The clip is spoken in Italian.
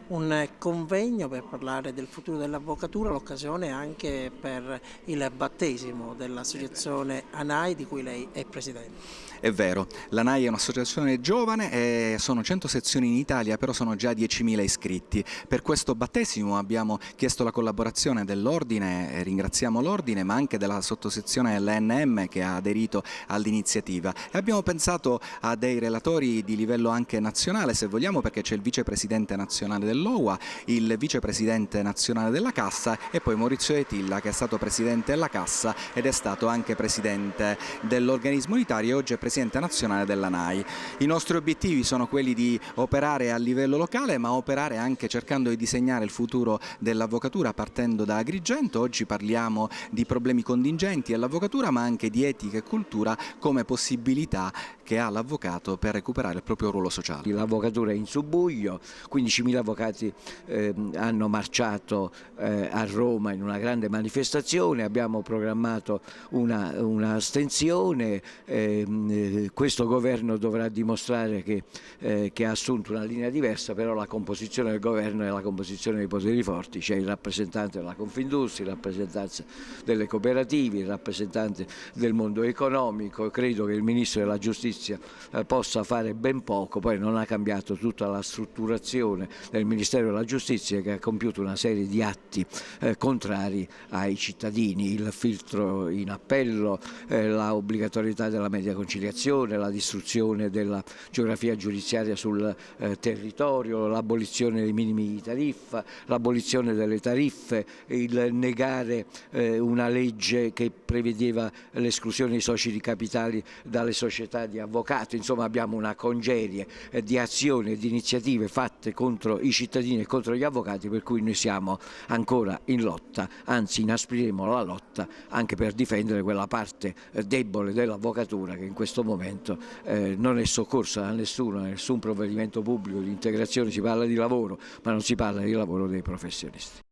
un convegno per parlare del futuro dell'avvocatura, l'occasione anche per il battesimo dell'associazione ANAI di cui lei è presidente. È vero, l'ANAI è un'associazione giovane e sono 100 sezioni in Italia, però sono già 10.000 iscritti. Per questo battesimo abbiamo chiesto la collaborazione dell'Ordine, ringraziamo l'Ordine, ma anche della sottosezione LNM che ha aderito all'iniziativa. E abbiamo pensato a dei relatori di livello anche nazionale, se vogliamo, perché c'è il vicepresidente nazionale dell'OUA, il vicepresidente nazionale della Cassa e poi Maurizio De Tilla, che è stato presidente della Cassa ed è stato anche presidente dell'organismo unitario e oggi è presidente nazionale dell'ANAI. I nostri obiettivi sono quelli di operare a livello locale, ma operare anche cercando di disegnare il futuro dell'avvocatura partendo da Agrigento. Oggi parliamo di problemi contingenti all'avvocatura, ma anche di etica e cultura come possibilità che ha l'avvocato per recuperare il proprio ruolo sociale. L'avvocatura è in subbuglio, 15.000 avvocati hanno marciato a Roma in una grande manifestazione, abbiamo programmato una astensione, questo governo dovrà dimostrare che ha assunto una linea diversa, però la composizione del governo è la composizione dei poteri forti, c'è il rappresentante della Confindustria, il rappresentante delle cooperative, il rappresentante del mondo economico. Credo che il Ministro della Giustizia possa fare ben poco, poi non ha cambiato tutta la strutturazione del Ministero della Giustizia, che ha compiuto una serie di atti contrari ai cittadini, il filtro in appello, la obbligatorietà della media conciliazione, la distruzione della geografia giudiziaria sul territorio, l'abolizione dei minimi di tariffa, l'abolizione delle tariffe, il negare una legge che prevedeva l'esclusione dei soci di capitali dalle società di avvocati. Insomma, abbiamo una congerie di azioni e di iniziative fatte contro i cittadini e contro gli avvocati, per cui noi siamo ancora in lotta, anzi inaspriremo la lotta anche per difendere quella parte debole dell'avvocatura che in questo momento non è soccorsa da nessuno, da nessun provvedimento pubblico di integrazione. Si parla di lavoro, ma non si parla di lavoro dei professionisti.